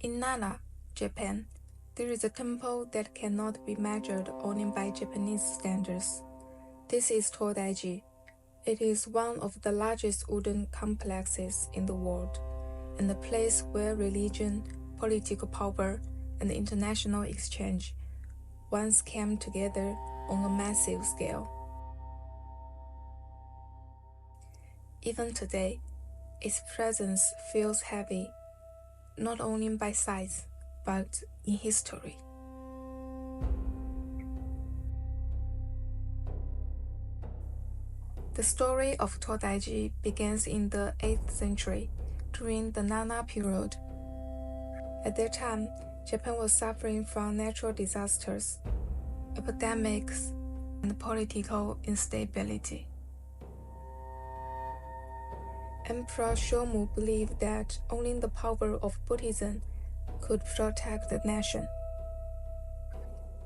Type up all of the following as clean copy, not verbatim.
In Nara, Japan, there is a temple that cannot be measured only by Japanese standards. This is Tōdai-ji. It is one of the largest wooden complexes in the world, and a place where religion, political power, and international exchange once came together on a massive scale. Even today, its presence feels heavy, not only by size, but in history. The story of Tōdai-ji begins in the 8th century, during the Nara period. At that time, Japan was suffering from natural disasters, epidemics, and political instability. Emperor Shomu believed that only the power of Buddhism could protect the nation.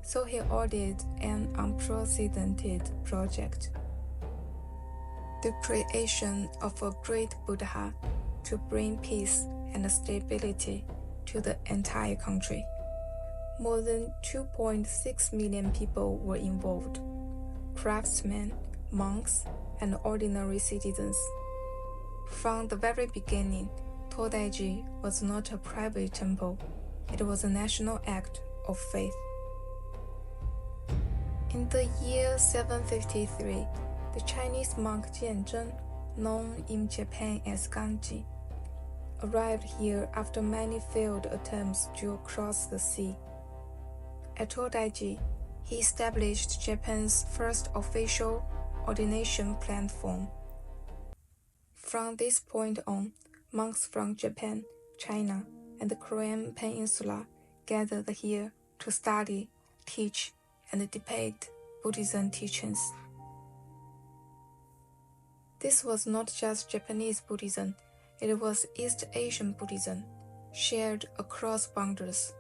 So he ordered an unprecedented project: the creation of a great Buddha to bring peace and stability to the entire country. More than 2.6 million people were involved: craftsmen, monks, and ordinary citizens. From the very beginning, Tōdai-ji was not a private temple, it was a national act of faith. In the year 753, the Chinese monk Jianzhen, known in Japan as Ganji, arrived here after many failed attempts to cross the sea. At Tōdai-ji, he established Japan's first official ordination platform. From this point on, monks from Japan, China, and the Korean Peninsula gathered here to study, teach, and debate Buddhism teachings. This was not just Japanese Buddhism, it was East Asian Buddhism, shared across boundaries.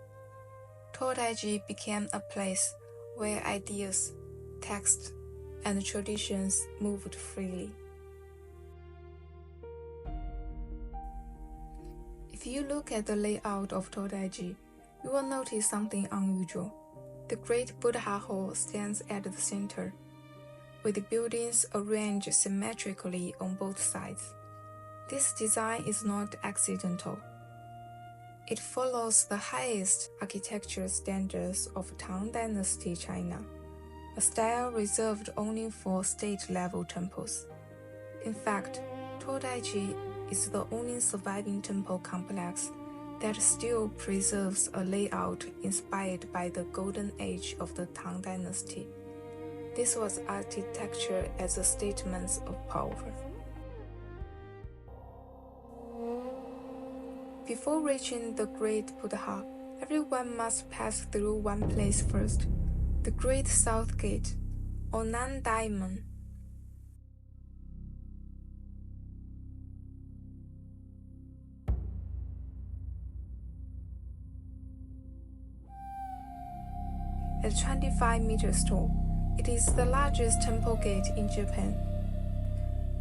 Tōdai-ji became a place where ideas, texts, and traditions moved freely. If you look at the layout of Tōdai-ji, you will notice something unusual. The Great Buddha Hall stands at the center, with the buildings arranged symmetrically on both sides. This design is not accidental. It follows the highest architectural standards of Tang Dynasty China, a style reserved only for state-level temples. In fact, Tōdai-ji is the only surviving temple complex that still preserves a layout inspired by the golden age of the Tang Dynasty. This was architecture as a statement of power. Before reaching the Great Buddha, everyone must pass through one place first, the Great South Gate, or Nan-Daimon. At 25 meters tall, it is the largest temple gate in Japan.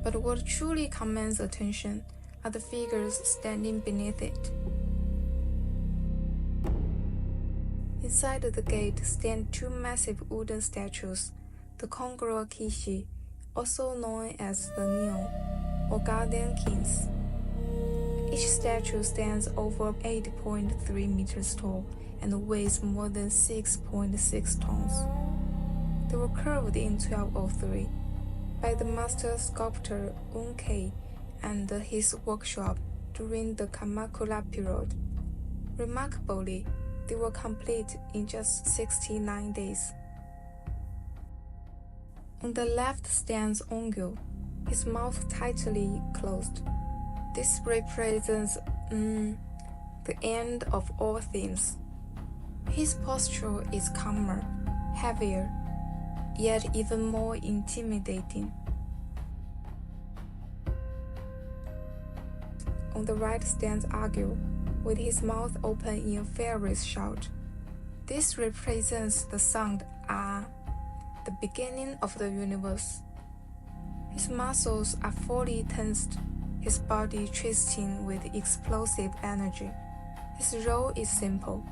But what truly commands attention are the figures standing beneath it. Inside the gate stand two massive wooden statues, the Kongoro Kishi, also known as the Neo, or Guardian Kings. Each statue stands over 8.3 meters tall and weighs more than 6.6 tons. They were carved in 1203 by the master sculptor Unkei and his workshop during the Kamakura period. Remarkably, they were complete in just 69 days. On the left stands Ongyo, his mouth tightly closed. This represents the end of all things. His posture is calmer, heavier, yet even more intimidating. On the right stands Agyo, with his mouth open in a furious shout. This represents the sound Ah, the beginning of the universe. His muscles are fully tensed, his body twisting with explosive energy. His role is simple: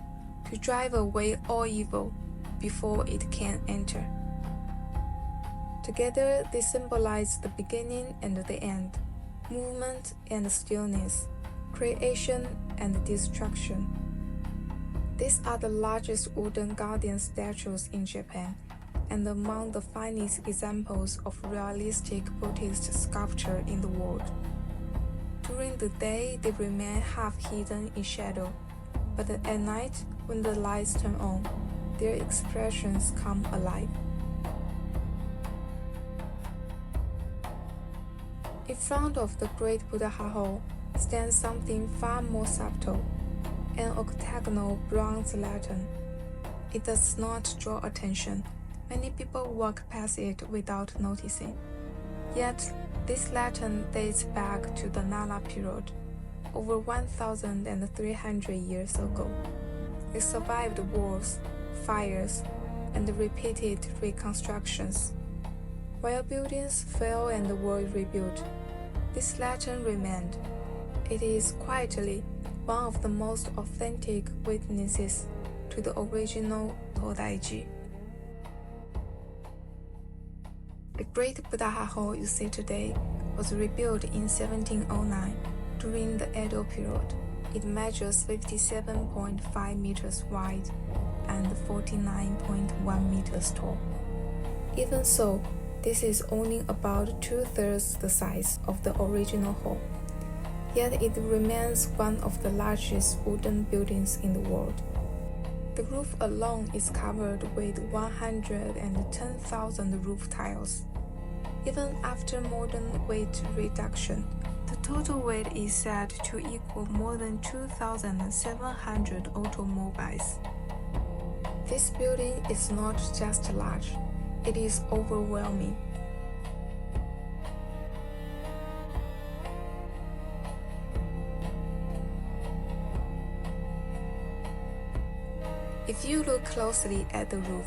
to drive away all evil before it can enter. Together, they symbolize the beginning and the end, movement and stillness, creation and destruction. These are the largest wooden guardian statues in Japan, and among the finest examples of realistic Buddhist sculpture in the world. During the day, they remain half hidden in shadow, but at night, when the lights turn on, their expressions come alive. In front of the Great Buddha Hall stands something far more subtle, an octagonal bronze lantern. It does not draw attention. Many people walk past it without noticing. Yet, this lantern dates back to the Nara period, over 1,300 years ago. It survived wars, fires, and repeated reconstructions. While buildings fell and were rebuilt, this lantern remained. It is quietly one of the most authentic witnesses to the original Tōdai-ji. The Great Buddha Hall you see today was rebuilt in 1709 during the Edo period. It measures 57.5 meters wide and 49.1 meters tall. Even so, this is only about 2/3 the size of the original hall. Yet it remains one of the largest wooden buildings in the world. The roof alone is covered with 110,000 roof tiles. Even after modern weight reduction, the total weight is said to equal more than 2,700 automobiles. This building is not just large, it is overwhelming. If you look closely at the roof,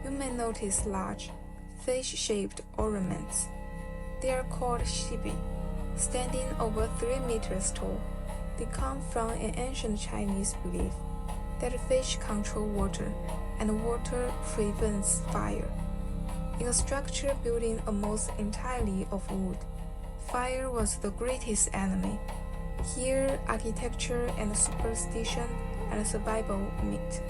you may notice large, fish-shaped ornaments. They are called shibi, standing over 3 meters tall. They come from an ancient Chinese belief that fish control water and water prevents fire. In a structure building almost entirely of wood, fire was the greatest enemy. Here, architecture and superstition and survival meet.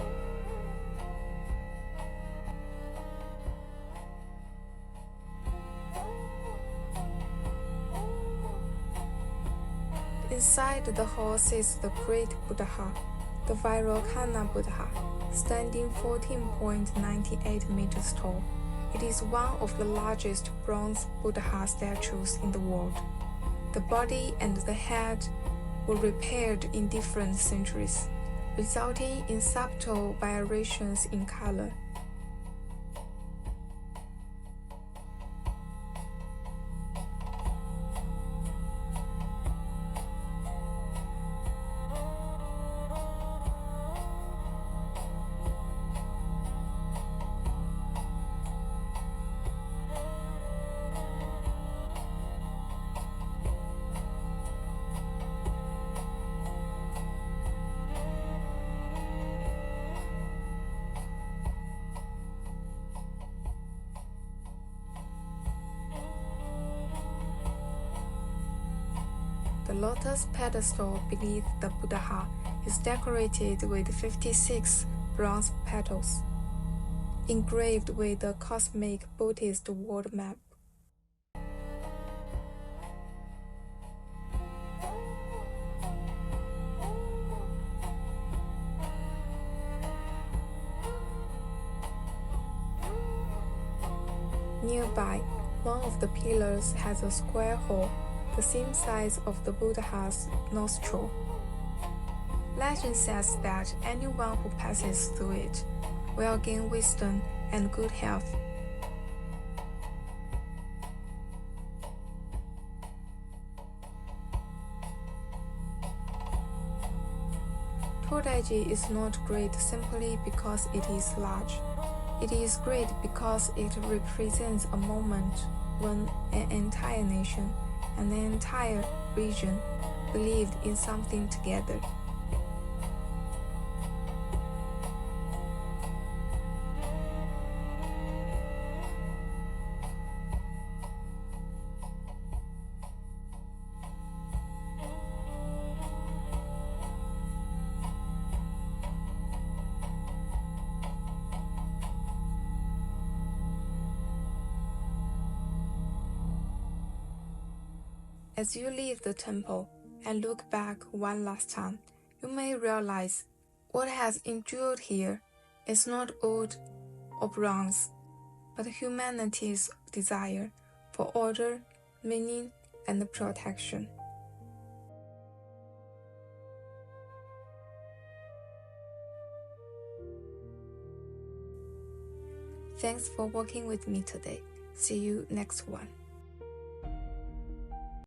Inside the hall sits the Great Buddha, the Vairocana Buddha, standing 14.98 meters tall. It is one of the largest bronze Buddha statues in the world. The body and the head were repaired in different centuries, resulting in subtle variations in color. The lotus pedestal beneath the Buddha is decorated with 56 bronze petals, engraved with the cosmic Buddhist world map. Nearby, one of the pillars has a square hole the same size of the Buddha's nostril. Legend says that anyone who passes through it will gain wisdom and good health. Tōdai-ji is not great simply because it is large. It is great because it represents a moment when an entire nation and the entire region believed in something together. As you leave the temple and look back one last time, you may realize what has endured here is not wood or bronze, but humanity's desire for order, meaning, and protection. Thanks for walking with me today. See you next one.